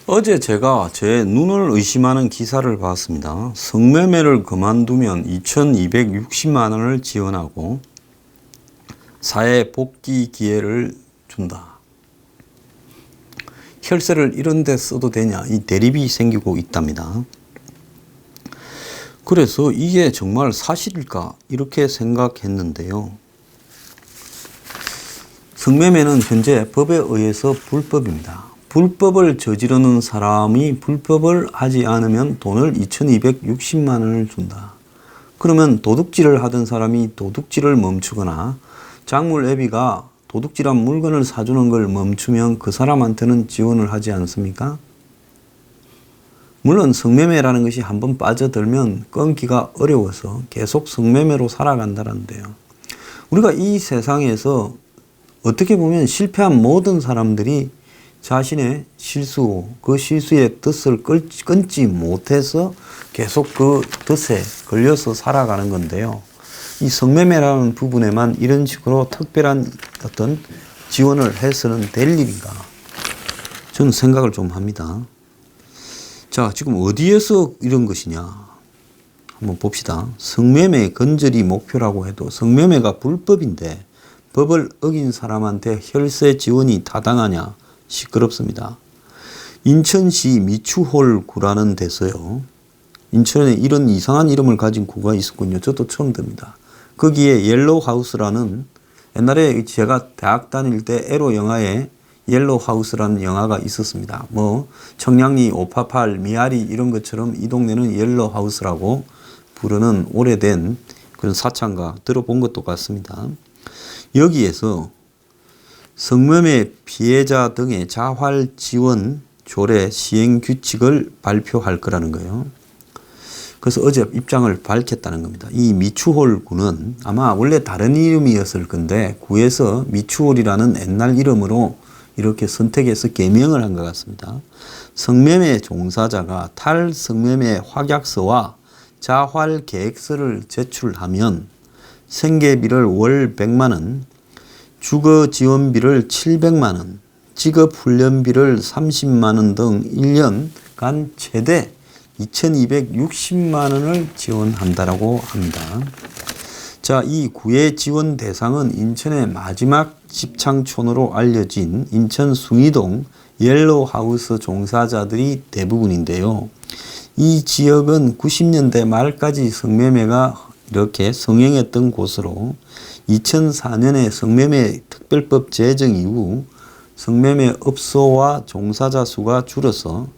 어제 제가 제 눈을 의심하는 기사를 봤습니다. 성매매를 그만두면 2,260만 원을 지원하고 사회 복귀 기회를 준다. 혈세를 이런 데 써도 되냐, 이 대립이 생기고 있답니다. 그래서 이게 정말 사실일까 이렇게 생각했는데요. 성매매는 현재 법에 의해서 불법입니다. 불법을 저지르는 사람이 불법을 하지 않으면 돈을 2,260만 원을 준다. 그러면 도둑질을 하던 사람이 도둑질을 멈추거나 장물애비가 도둑질한 물건을 사주는 걸 멈추면 그 사람한테는 지원을 하지 않습니까? 물론 성매매라는 것이 한번 빠져들면 끊기가 어려워서 계속 성매매로 살아간다는데요. 우리가 이 세상에서 어떻게 보면 실패한 모든 사람들이 자신의 실수, 그 실수의 덫을 끊지 못해서 계속 그 덫에 걸려서 살아가는 건데요. 이 성매매라는 부분에만 이런 식으로 특별한 어떤 지원을 해서는 될 일인가? 저는 생각을 좀 합니다. 자, 지금 어디에서 이런 것이냐? 한번 봅시다. 성매매 건절이 목표라고 해도 성매매가 불법인데 법을 어긴 사람한테 혈세 지원이 타당하냐? 시끄럽습니다. 인천시 미추홀구라는 데서요. 인천에 이런 이상한 이름을 가진 구가 있었군요. 저도 처음 듭니다. 거기에 옐로우하우스라는 옛날에 제가 대학 다닐 때 에로 영화에 옐로우하우스라는 영화가 있었습니다. 뭐 청량리, 오파팔, 미아리 이런 것처럼 이 동네는 옐로우하우스라고 부르는 오래된 그런 사창가 들어본 것도 같습니다. 여기에서 성매매 피해자 등의 자활 지원 조례 시행 규칙을 발표할 거라는 거예요. 그래서 어제 입장을 밝혔다는 겁니다. 이 미추홀 구는 아마 원래 다른 이름이었을 건데 구에서 미추홀이라는 옛날 이름으로 이렇게 선택해서 개명을 한 것 같습니다. 성매매 종사자가 탈성매매 확약서와 자활 계획서를 제출하면 생계비를 월 100만 원, 주거 지원비를 700만 원, 직업 훈련비를 30만 원 등 1년간 최대 2,260만 원을 지원한다라고 합니다. 자, 이 구의 지원 대상은 인천의 마지막 집창촌으로 알려진 인천 숭이동 옐로우하우스 종사자들이 대부분인데요. 이 지역은 90년대 말까지 성매매가 이렇게 성행했던 곳으로 2004년에 성매매 특별법 제정 이후 성매매 업소와 종사자 수가 줄어서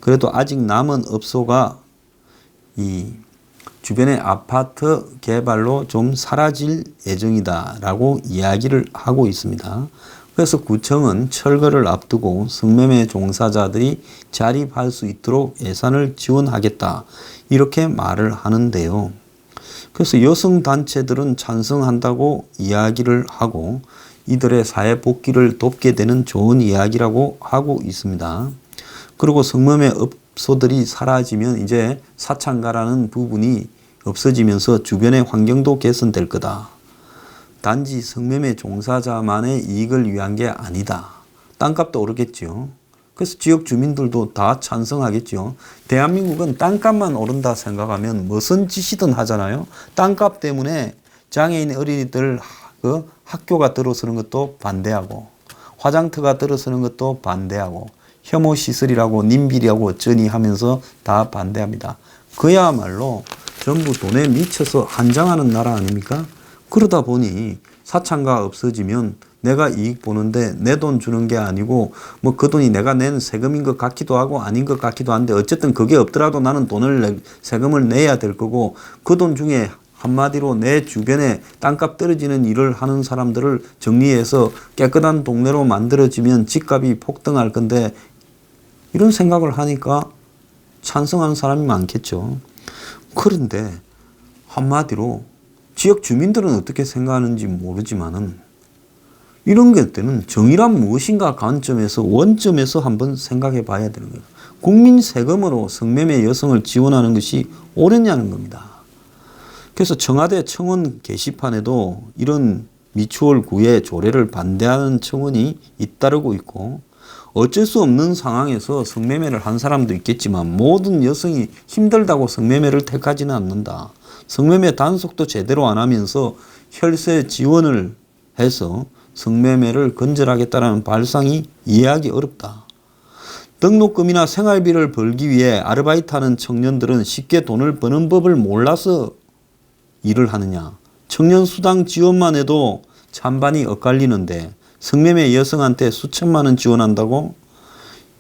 그래도 아직 남은 업소가 이 주변의 아파트 개발로 좀 사라질 예정이다라고 이야기를 하고 있습니다. 그래서 구청은 철거를 앞두고 성매매 종사자들이 자립할 수 있도록 예산을 지원하겠다 이렇게 말을 하는데요. 그래서 여성단체들은 찬성한다고 이야기를 하고 이들의 사회 복귀를 돕게 되는 좋은 이야기라고 하고 있습니다. 그리고 성매매 업소들이 사라지면 이제 사창가라는 부분이 없어지면서 주변의 환경도 개선될 거다. 단지 성매매 종사자만의 이익을 위한 게 아니다. 땅값도 오르겠죠. 그래서 지역 주민들도 다 찬성하겠죠. 대한민국은 땅값만 오른다 생각하면 무슨 짓이든 하잖아요. 땅값 때문에 장애인 어린이들 그 학교가 들어서는 것도 반대하고 화장터가 들어서는 것도 반대하고 혐오 시설이라고 님비리하고 어쩌니 하면서 다 반대합니다. 그야말로 전부 돈에 미쳐서 한장하는 나라 아닙니까? 그러다 보니 사창가 없어지면 내가 이익 보는데 내 돈 주는 게 아니고 뭐 그 돈이 내가 낸 세금인 것 같기도 하고 아닌 것 같기도 한데 어쨌든 그게 없더라도 나는 세금을 내야 될 거고 그 돈 중에 한마디로 내 주변에 땅값 떨어지는 일을 하는 사람들을 정리해서 깨끗한 동네로 만들어지면 집값이 폭등할 건데 이런 생각을 하니까 찬성하는 사람이 많겠죠. 그런데 한마디로 지역 주민들은 어떻게 생각하는지 모르지만은 이런 것들은 정의란 무엇인가 관점에서 원점에서 한번 생각해 봐야 되는 거예요. 국민 세금으로 성매매 여성을 지원하는 것이 옳으냐는 겁니다. 그래서 청와대 청원 게시판에도 이런 미추홀 구의 조례를 반대하는 청원이 잇따르고 있고 어쩔 수 없는 상황에서 성매매를 한 사람도 있겠지만 모든 여성이 힘들다고 성매매를 택하지는 않는다. 성매매 단속도 제대로 안 하면서 혈세 지원을 해서 성매매를 건절하겠다는 발상이 이해하기 어렵다. 등록금이나 생활비를 벌기 위해 아르바이트하는 청년들은 쉽게 돈을 버는 법을 몰라서 일을 하느냐. 청년수당 지원만 해도 찬반이 엇갈리는데 성매매 여성한테 수천만 원 지원한다고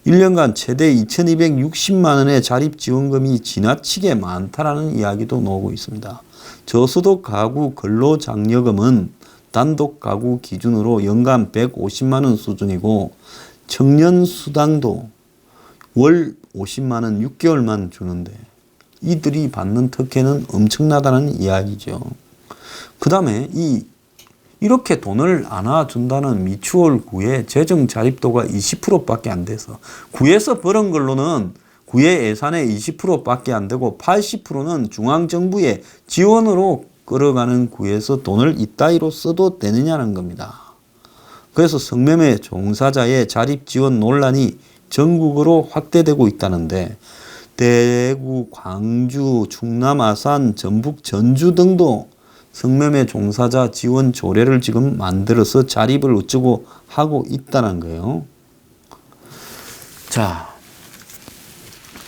1년간 최대 2,260만 원의 자립지원금이 지나치게 많다라는 이야기도 나오고 있습니다. 저소득 가구 근로장려금은 단독 가구 기준으로 연간 150만 원 수준이고 청년수당도 월 50만 원 6개월만 주는데 이들이 받는 특혜는 엄청나다는 이야기죠. 그 다음에 이렇게 돈을 안 준다는 미추홀 구의 재정 자립도가 20%밖에 안 돼서 구에서 벌은 걸로는 구의 예산의 20%밖에 안 되고 80%는 중앙정부의 지원으로 끌어가는 구에서 돈을 이따위로 써도 되느냐는 겁니다. 그래서 성매매 종사자의 자립 지원 논란이 전국으로 확대되고 있다는데 대구, 광주, 충남, 아산, 전북, 전주 등도 성매매 종사자 지원 조례를 지금 만들어서 자립을 어쩌고 하고 있다는 거예요. 자,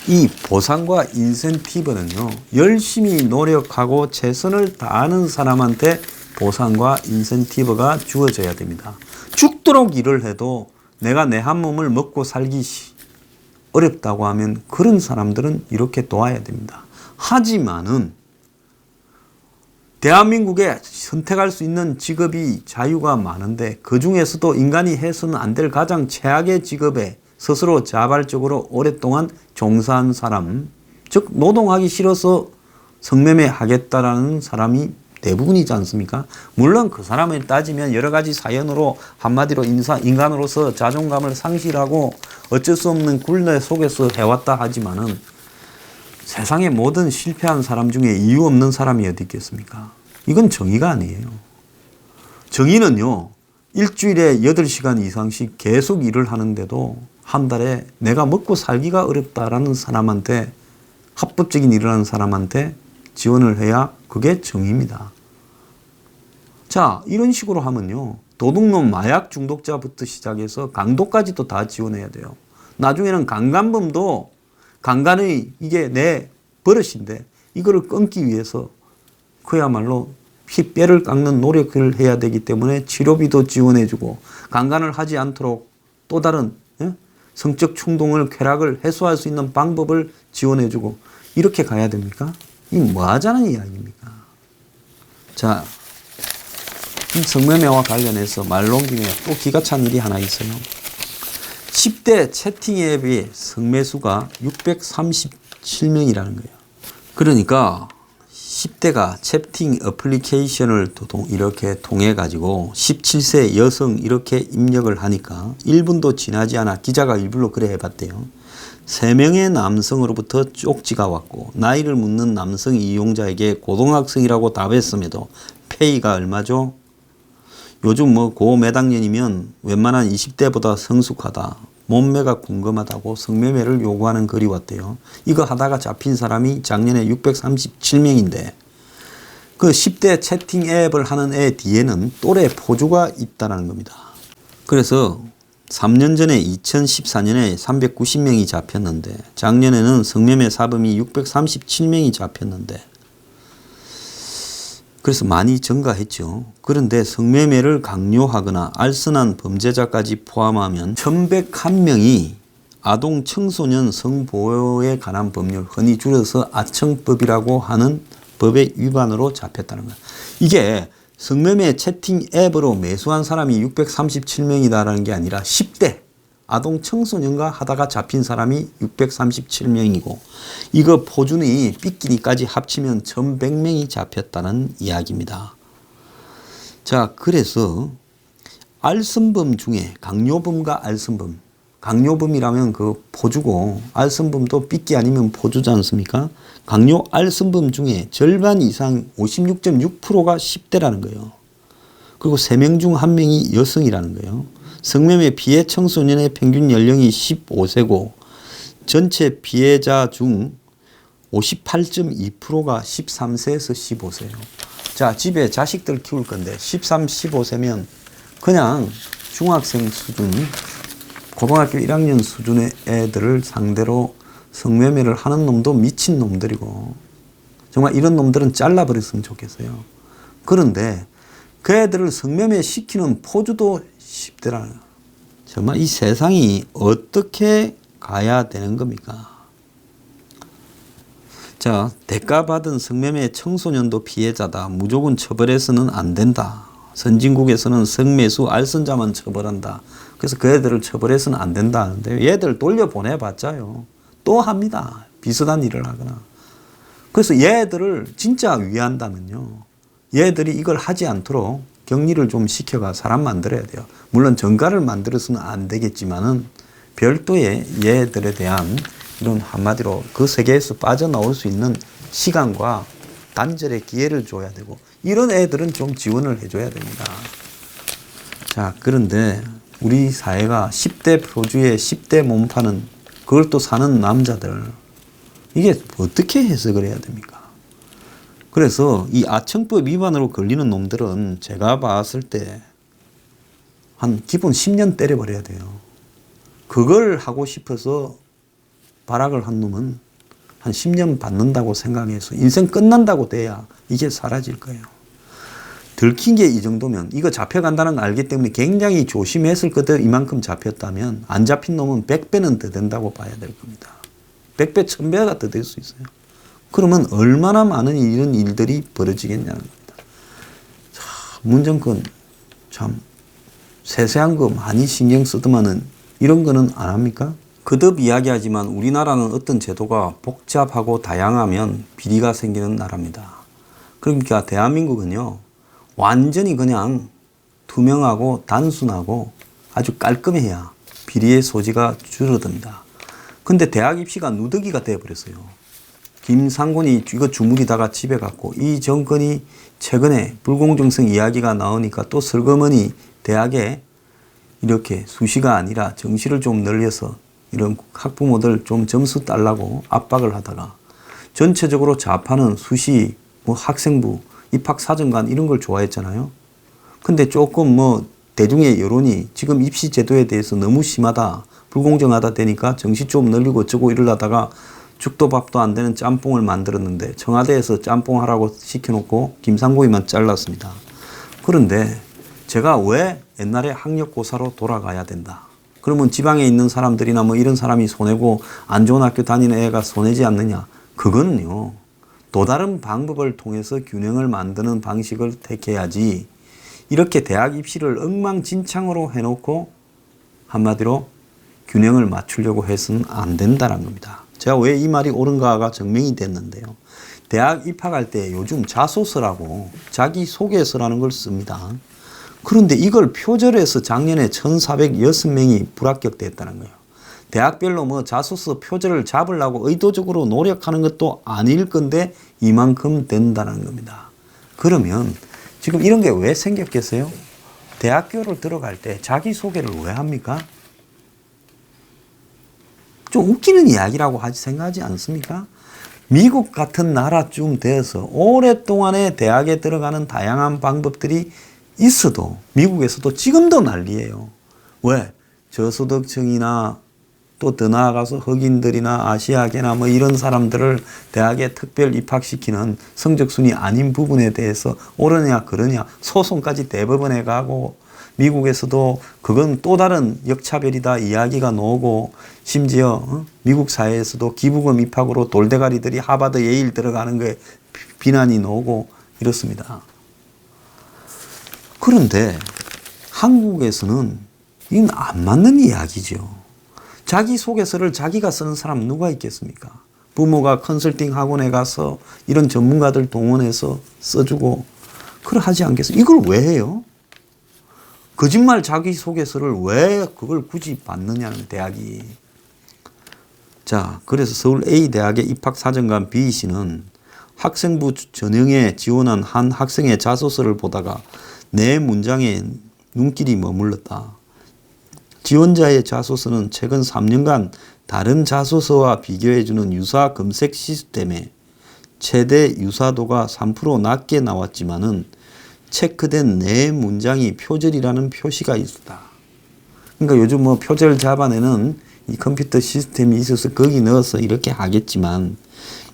이 보상과 인센티브는요, 열심히 노력하고 최선을 다하는 사람한테 보상과 인센티브가 주어져야 됩니다. 죽도록 일을 해도 내가 내 한 몸을 먹고 살기 어렵다고 하면 그런 사람들은 이렇게 도와야 됩니다. 하지만은 대한민국에 선택할 수 있는 직업이 자유가 많은데 그 중에서도 인간이 해서는 안 될 가장 최악의 직업에 스스로 자발적으로 오랫동안 종사한 사람, 즉 노동하기 싫어서 성매매 하겠다라는 사람이 대부분이지 않습니까? 물론 그 사람을 따지면 여러 가지 사연으로 한마디로 인간으로서 자존감을 상실하고 어쩔 수 없는 굴레 속에서 해왔다 하지만은 세상의 모든 실패한 사람 중에 이유 없는 사람이 어디 있겠습니까? 이건 정의가 아니에요. 정의는요, 일주일에 8시간 이상씩 계속 일을 하는데도 한 달에 내가 먹고 살기가 어렵다라는 사람한테, 합법적인 일을 하는 사람한테 지원을 해야 그게 정의입니다. 자, 이런 식으로 하면요, 도둑놈 마약 중독자부터 시작해서 강도까지도 다 지원해야 돼요. 나중에는 강간범도 강간의 이게 내 버릇인데 이거를 끊기 위해서 그야말로 뼈를 깎는 노력을 해야 되기 때문에 치료비도 지원해주고 강간을 하지 않도록 또 다른 성적 충동을 쾌락을 해소할 수 있는 방법을 지원해주고 이렇게 가야 됩니까? 이 뭐 하자는 이야기입니까? 자, 이 성매매와 관련해서 말 놓은 김에 또 기가 찬 일이 하나 있어요. 10대 채팅 앱의 성매수가 637명이라는 거예요. 그러니까 10대가 채팅 어플리케이션을 이렇게 통해 가지고 17세 여성 이렇게 입력을 하니까 1분도 지나지 않아 기자가 일부러 그래 해봤대요. 3명의 남성으로부터 쪽지가 왔고 나이를 묻는 남성 이용자에게 고등학생이라고 답했음에도 페이가 얼마죠? 요즘 고 몇 학년이면 웬만한 20대보다 성숙하다. 몸매가 궁금하다고 성매매를 요구하는 글이 왔대요. 이거 하다가 잡힌 사람이 작년에 637명인데 그 10대 채팅 앱을 하는 애 뒤에는 또래 포주가 있다는 겁니다. 그래서 3년 전에 2014년에 390명이 잡혔는데 작년에는 성매매 사범이 637명이 잡혔는데 그래서 많이 증가했죠. 그런데 성매매를 강요하거나 알선한 범죄자까지 포함하면 1101명이 아동 청소년 성보호에 관한 법률, 흔히 줄여서 아청법이라고 하는 법의 위반으로 잡혔다는 거예요. 이게 성매매 채팅 앱으로 매수한 사람이 637명이다라는 게 아니라 10대 아동 청소년과 하다가 잡힌 사람이 637명이고 이거 포준이 삐끼니까지 합치면 1100명이 잡혔다는 이야기입니다. 자, 그래서 알선범 중에 강요범과 알선범, 강요범이라면 그 포주고 알선범도 삐끼 아니면 포주지 않습니까? 강요 알선범 중에 절반 이상 56.6%가 10대라는 거예요. 그리고 3명 중 1명이 여성이라는 거예요. 성매매 피해 청소년의 평균 연령이 15세고 전체 피해자 중 58.2%가 13세에서 15세예요. 자, 집에 자식들 키울 건데 13, 15세면 그냥 중학생 수준, 고등학교 1학년 수준의 애들을 상대로 성매매를 하는 놈도 미친 놈들이고 정말 이런 놈들은 잘라버렸으면 좋겠어요. 그런데 그 애들을 성매매 시키는 포주도 10대라는 거예요. 정말 이 세상이 어떻게 가야 되는 겁니까? 자, 대가받은 성매매 청소년도 피해자다. 무조건 처벌해서는 안 된다. 선진국에서는 성매수 알선자만 처벌한다. 그래서 그 애들을 처벌해서는 안 된다 하는데 얘들 돌려보내봤자요. 또 합니다. 비슷한 일을 하거나. 그래서 얘들을 진짜 위한다면요. 얘들이 이걸 하지 않도록 격리를 좀 시켜가 사람 만들어야 돼요. 물론 정가를 만들어서는 안 되겠지만은 별도의 얘들에 대한 이런 한마디로 그 세계에서 빠져나올 수 있는 시간과 단절의 기회를 줘야 되고 이런 애들은 좀 지원을 해줘야 됩니다. 자, 그런데 우리 사회가 10대 표주에 10대 몸파는 그걸 또 사는 남자들 이게 어떻게 해석을 해야 됩니까? 그래서 이 아청법 위반으로 걸리는 놈들은 제가 봤을 때 한 기본 10년 때려버려야 돼요. 그걸 하고 싶어서 발악을 한 놈은 한 10년 받는다고 생각해서 인생 끝난다고 돼야 이게 사라질 거예요. 들킨 게 이 정도면 이거 잡혀간다는 걸 알기 때문에 굉장히 조심했을 거다. 이만큼 잡혔다면 안 잡힌 놈은 100배는 더 된다고 봐야 될 겁니다. 100배, 1000배가 더 될 수 있어요. 그러면 얼마나 많은 이런 일들이 벌어지겠냐는 겁니다. 자, 문정권 참 세세한 거 많이 신경 쓰더만은 이런 거는 안 합니까? 거듭 이야기하지만 우리나라는 어떤 제도가 복잡하고 다양하면 비리가 생기는 나라입니다. 그러니까 대한민국은요, 완전히 그냥 투명하고 단순하고 아주 깔끔해야 비리의 소지가 줄어듭니다. 근데 대학 입시가 누더기가 되어버렸어요. 김상곤이 이거 주무리다가 집에 갔고 이 정권이 최근에 불공정성 이야기가 나오니까 또 슬그머니 대학에 이렇게 수시가 아니라 정시를 좀 늘려서 이런 학부모들 좀 점수 달라고 압박을 하다가 전체적으로 좌파는 수시, 학생부, 입학사정관 이런 걸 좋아했잖아요. 근데 조금 대중의 여론이 지금 입시 제도에 대해서 너무 심하다, 불공정하다 되니까 정시 좀 늘리고 어쩌고 이러다가 죽도 밥도 안 되는 짬뽕을 만들었는데 청와대에서 짬뽕 하라고 시켜놓고 김상고이만 잘랐습니다. 그런데 제가 왜 옛날에 학력고사로 돌아가야 된다. 그러면 지방에 있는 사람들이나 이런 사람이 손해고 안 좋은 학교 다니는 애가 손해지 않느냐. 그거는요. 또 다른 방법을 통해서 균형을 만드는 방식을 택해야지 이렇게 대학 입시를 엉망진창으로 해놓고 한마디로 균형을 맞추려고 해서는 안 된다는 겁니다. 제가 왜 이 말이 옳은가가 증명이 됐는데요. 대학 입학할 때 요즘 자소서라고 자기소개서라는 걸 씁니다. 그런데 이걸 표절해서 작년에 1,406명이 불합격됐다는 거예요. 대학별로 자소서 표절을 잡으려고 의도적으로 노력하는 것도 아닐 건데 이만큼 된다는 겁니다. 그러면 지금 이런 게 왜 생겼겠어요? 대학교를 들어갈 때 자기소개를 왜 합니까? 좀 웃기는 이야기라고 생각하지 않습니까? 미국 같은 나라쯤 돼서 오랫동안에 대학에 들어가는 다양한 방법들이 있어도 미국에서도 지금도 난리예요. 왜? 저소득층이나 또 더 나아가서 흑인들이나 아시아계나 이런 사람들을 대학에 특별 입학시키는 성적순위 아닌 부분에 대해서 옳으냐 그러냐 소송까지 대법원에 가고 미국에서도 그건 또 다른 역차별이다 이야기가 나오고 심지어 미국 사회에서도 기부금 입학으로 돌대가리들이 하버드 예일 들어가는 거에 비난이 나오고 이렇습니다. 그런데 한국에서는 이건 안 맞는 이야기죠. 자기소개서를 자기가 쓰는 사람 누가 있겠습니까? 부모가 컨설팅 학원에 가서 이런 전문가들 동원해서 써주고 그걸 하지 않겠어요? 이걸 왜 해요? 거짓말 자기소개서를 왜 그걸 굳이 받느냐는 대학이. 자, 그래서 서울 A대학의 입학사정관 B씨는 학생부 전형에 지원한 한 학생의 자소서를 보다가 내 문장에 눈길이 머물렀다. 지원자의 자소서는 최근 3년간 다른 자소서와 비교해주는 유사 검색 시스템에 최대 유사도가 3% 낮게 나왔지만은 체크된 네 문장이 표절이라는 표시가 있었다. 그러니까 요즘 뭐 표절 잡아내는 이 컴퓨터 시스템이 있어서 거기 넣어서 이렇게 하겠지만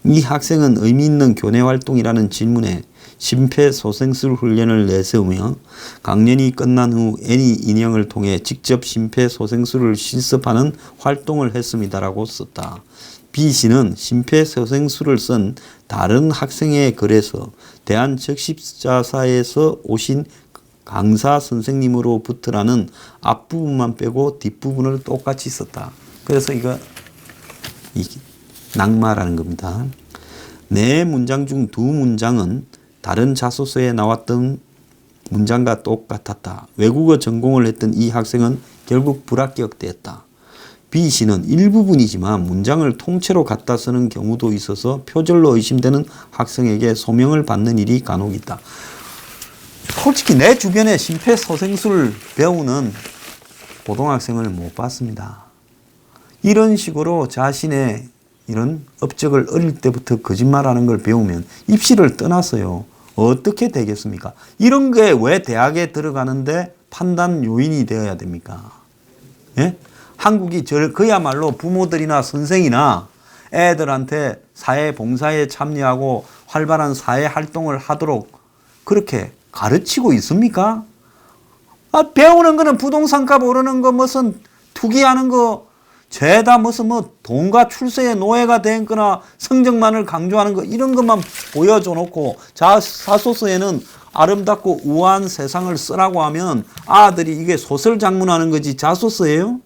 이 학생은 의미 있는 교내 활동이라는 질문에 심폐소생술 훈련을 내세우며 강연이 끝난 후 애니 인형을 통해 직접 심폐소생술을 실습하는 활동을 했습니다라고 썼다. B씨는 심폐소생술을 쓴 다른 학생의 글에서 대한적십자사에서 오신 강사 선생님으로부터라는 앞부분만 빼고 뒷부분을 똑같이 썼다. 그래서 이거 낙마라는 겁니다. 네 문장 중 두 문장은 다른 자소서에 나왔던 문장과 똑같았다. 외국어 전공을 했던 이 학생은 결국 불합격되었다. B씨는 일부분이지만 문장을 통째로 갖다 쓰는 경우도 있어서 표절로 의심되는 학생에게 소명을 받는 일이 간혹 있다. 솔직히 내 주변에 심폐소생술 배우는 고등학생을 못 봤습니다. 이런 식으로 자신의 이런 업적을 어릴 때부터 거짓말하는 걸 배우면 입시를 떠났어요. 어떻게 되겠습니까? 이런 게 왜 대학에 들어가는데 판단 요인이 되어야 됩니까? 예? 한국이 그야말로 부모들이나 선생이나 애들한테 사회봉사에 참여하고 활발한 사회활동을 하도록 그렇게 가르치고 있습니까? 배우는 거는 부동산값 오르는 거 무슨 투기하는 거 죄다 무슨 뭐 돈과 출세의 노예가 되거나 성적만을 강조하는 거 이런 것만 보여줘 놓고 자소서에는 아름답고 우아한 세상을 쓰라고 하면 아들이 이게 소설 장문하는 거지 자소서예요?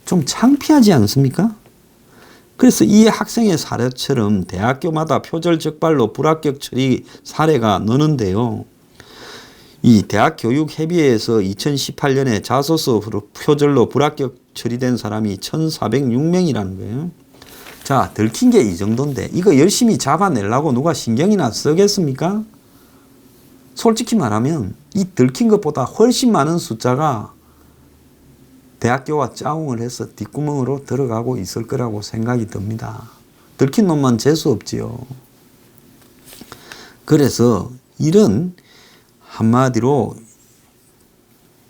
좀 창피하지 않습니까? 그래서 이 학생의 사례처럼 대학교마다 표절 적발로 불합격 처리 사례가 느는데요. 이 대학교육협의회에서 2018년에 자소서 표절로 불합격 처리된 사람이 1,406명이라는 거예요. 자, 들킨 게 이 정도인데 이거 열심히 잡아내려고 누가 신경이나 쓰겠습니까? 솔직히 말하면 이 들킨 것보다 훨씬 많은 숫자가 대학교와 짜웅을 해서 뒷구멍으로 들어가고 있을 거라고 생각이 듭니다. 들킨 놈만 재수 없지요. 그래서 이런 한마디로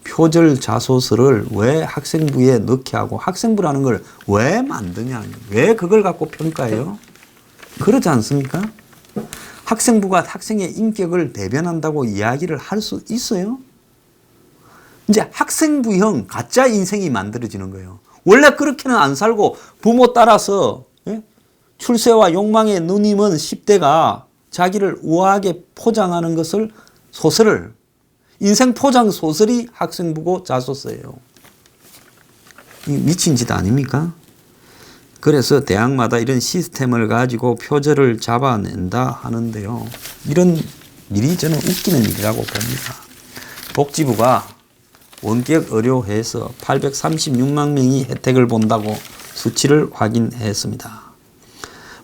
표절 자소서를 왜 학생부에 넣게 하고 학생부라는 걸 왜 만드냐, 왜 그걸 갖고 평가해요? 그러지 않습니까? 학생부가 학생의 인격을 대변한다고 이야기를 할 수 있어요? 이제 학생부형 가짜 인생이 만들어지는 거예요. 원래 그렇게는 안 살고 부모 따라서 출세와 욕망에 눈이 먼 10대가 자기를 우아하게 포장하는 것을 소설을 인생 포장 소설이 학생부고 자소서예요. 미친 짓 아닙니까? 그래서 대학마다 이런 시스템을 가지고 표절을 잡아낸다 하는데요. 이런 일이 저는 웃기는 일이라고 봅니다. 복지부가 원격 의료해서 836만 명이 혜택을 본다고 수치를 확인했습니다.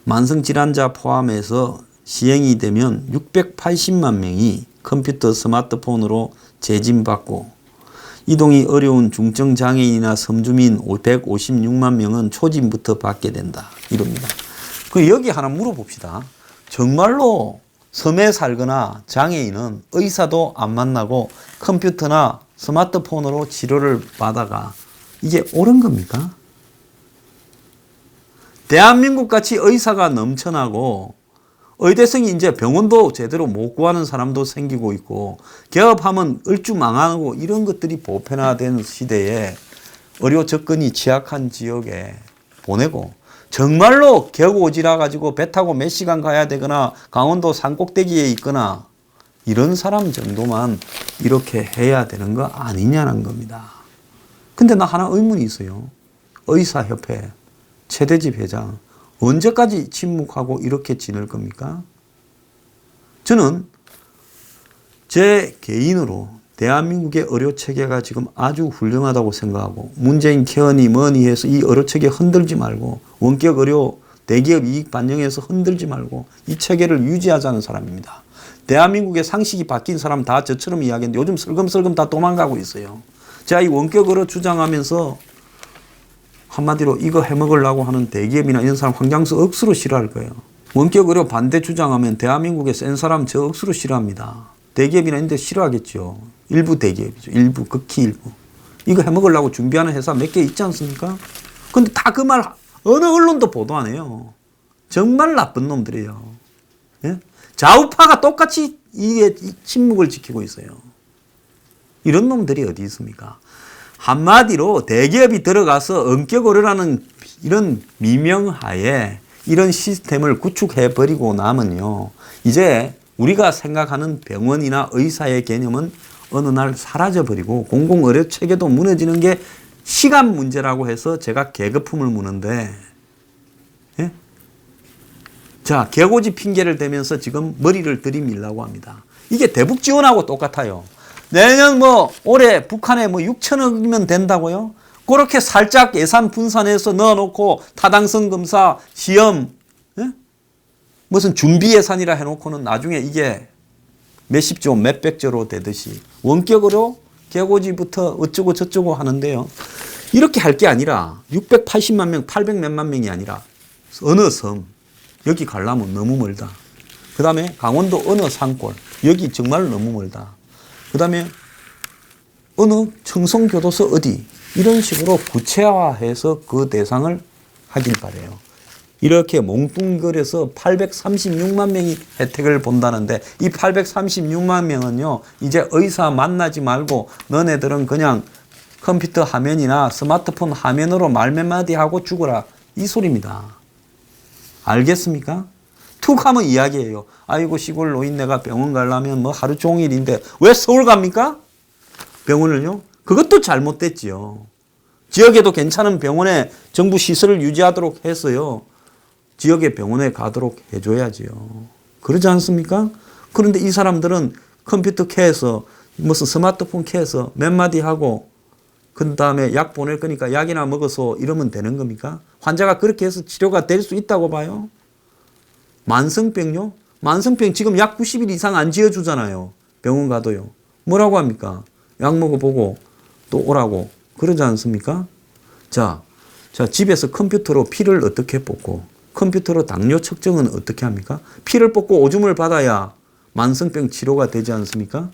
만성질환자 포함해서 시행이 되면 680만 명이 컴퓨터 스마트폰으로 재짐받고 이동이 어려운 중증장애인이나 섬주민 156만 명은 초짐부터 받게 된다. 이럽니다. 여기 하나 물어봅시다. 정말로 섬에 살거나 장애인은 의사도 안 만나고 컴퓨터나 스마트폰으로 치료를 받아가 이게 옳은 겁니까? 대한민국 같이 의사가 넘쳐나고 의대생이 이제 병원도 제대로 못 구하는 사람도 생기고 있고 개업하면 얼추 망하고 이런 것들이 보편화된 시대에 의료 접근이 취약한 지역에 보내고 정말로 격오지라 가지고 배 타고 몇 시간 가야 되거나 강원도 산꼭대기에 있거나 이런 사람 정도만 이렇게 해야 되는 거 아니냐는 겁니다. 근데 나 하나 의문이 있어요. 의사협회 최대집 회장 언제까지 침묵하고 이렇게 지낼 겁니까? 저는 제 개인으로 대한민국의 의료체계가 지금 아주 훌륭하다고 생각하고 문재인 케어니 뭐니 해서 이 의료체계 흔들지 말고 원격 의료 대기업 이익 반영해서 흔들지 말고 이 체계를 유지하자는 사람입니다. 대한민국의 상식이 바뀐 사람 다 저처럼 이야기했는데 요즘 슬금슬금 다 도망가고 있어요. 자, 이 원격 의료 주장하면서 한마디로 이거 해먹으려고 하는 대기업이나 이런 사람 황장수 억수로 싫어할 거예요. 원격 의료 반대 주장하면 대한민국에 센 사람 저 억수로 싫어합니다. 대기업이나 이런 데 싫어하겠죠. 일부 대기업이죠. 일부, 극히 일부. 이거 해먹으려고 준비하는 회사 몇 개 있지 않습니까? 근데 다 그 말 어느 언론도 보도 안 해요. 정말 나쁜 놈들이에요. 예? 좌우파가 똑같이 이게 침묵을 지키고 있어요. 이런 놈들이 어디 있습니까? 한마디로 대기업이 들어가서 원격 의료라는 이런 미명하에 이런 시스템을 구축해버리고 나면요. 이제 우리가 생각하는 병원이나 의사의 개념은 어느 날 사라져버리고 공공의료 체계도 무너지는 게 시간 문제라고 해서 제가 계급품을 무는데, 예? 자, 개고지 핑계를 대면서 지금 머리를 들이밀라고 합니다. 이게 대북 지원하고 똑같아요. 내년 올해 북한에 6천억이면 된다고요? 그렇게 살짝 예산 분산해서 넣어놓고 타당성 검사, 시험, 예? 무슨 준비 예산이라 해놓고는 나중에 이게 몇십조, 몇백조로 되듯이 원격으로 개고지부터 어쩌고 저쩌고 하는데요. 이렇게 할 게 아니라 680만 명, 800 몇만 명이 아니라 어느 섬, 여기 가려면 너무 멀다. 그 다음에 강원도 어느 산골, 여기 정말 너무 멀다. 그 다음에 어느 청송교도소 어디, 이런 식으로 구체화해서 그 대상을 하길 바래요. 이렇게 몽뚱그려서 836만 명이 혜택을 본다는데 이 836만 명은요, 이제 의사 만나지 말고 너네들은 그냥 컴퓨터 화면이나 스마트폰 화면으로 말 몇 마디 하고 죽어라, 이 소리입니다. 알겠습니까? 툭 하면 이야기예요. 아이고 시골 노인네가 병원 가려면 하루 종일인데 왜 서울 갑니까? 병원을요? 그것도 잘못됐지요. 지역에도 괜찮은 병원에 정부 시설을 유지하도록 해서요, 지역의 병원에 가도록 해줘야지요. 그러지 않습니까? 그런데 이 사람들은 컴퓨터 켜서 무슨 스마트폰 켜서 몇 마디 하고 그 다음에 약 보낼 거니까 약이나 먹어서 이러면 되는 겁니까? 환자가 그렇게 해서 치료가 될 수 있다고 봐요? 만성병요? 만성병 지금 약 90일 이상 안 지어주잖아요. 병원 가도요. 뭐라고 합니까? 약 먹어보고 또 오라고. 그러지 않습니까? 자, 집에서 컴퓨터로 피를 어떻게 뽑고 컴퓨터로 당뇨 측정은 어떻게 합니까? 피를 뽑고 오줌을 받아야 만성병 치료가 되지 않습니까?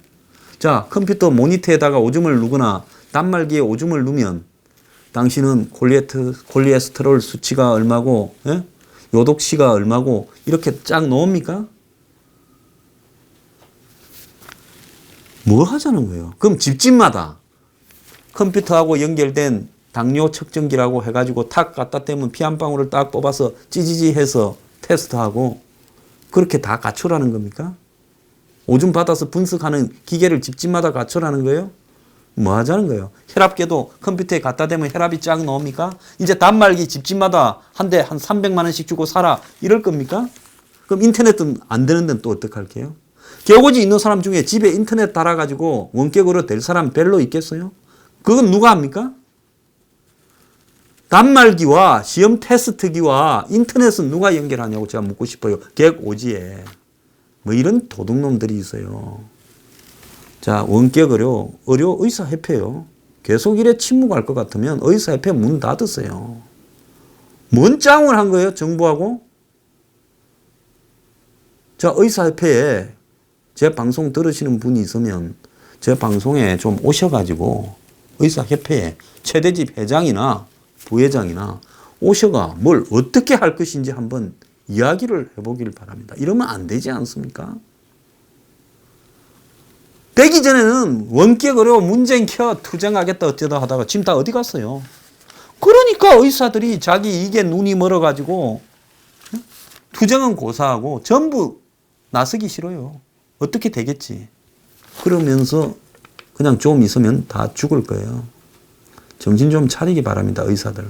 자, 컴퓨터 모니터에다가 오줌을 누거나 단말기에 오줌을 누면 당신은 콜레스테롤 수치가 얼마고, 예? 요독시가 얼마고 이렇게 쫙 놓습니까? 뭐 하자는 거예요? 그럼 집집마다 컴퓨터하고 연결된 당뇨 측정기라고 해가지고 탁 갖다 대면 피 한 방울을 딱 뽑아서 찌지지 해서 테스트하고 그렇게 다 갖추라는 겁니까? 오줌 받아서 분석하는 기계를 집집마다 갖추라는 거예요? 뭐 하자는 거예요? 혈압계도 컴퓨터에 갖다 대면 혈압이 쫙 나옵니까? 이제 단말기 집집마다 한 대 한 300만 원씩 주고 사라, 이럴 겁니까? 그럼 인터넷은 안 되는 데는 또 어떡할게요? 개고지 있는 사람 중에 집에 인터넷 달아가지고 원격으로 될 사람 별로 있겠어요? 그건 누가 합니까? 단말기와 시험 테스트기와 인터넷은 누가 연결하냐고 제가 묻고 싶어요. 개고지에. 뭐 이런 도둑놈들이 있어요. 자, 원격 의료 의사협회요. 계속 이래 침묵할 것 같으면 의사협회 문 닫으세요. 뭔 짱을 한 거예요, 정부하고? 자, 의사협회에 제 방송 들으시는 분이 있으면 제 방송에 좀 오셔가지고 의사협회에 최대집 회장이나 부회장이나 오셔가 뭘 어떻게 할 것인지 한번 이야기를 해보길 바랍니다. 이러면 안 되지 않습니까? 되기 전에는 원격 의료 문재인 켜 투쟁하겠다 어쩌다 하다가 지금 다 어디 갔어요? 그러니까 의사들이 자기 이게 눈이 멀어가지고 투쟁은 고사하고 전부 나서기 싫어요. 어떻게 되겠지? 그러면서 그냥 좀 있으면 다 죽을 거예요. 정신 좀 차리기 바랍니다, 의사들.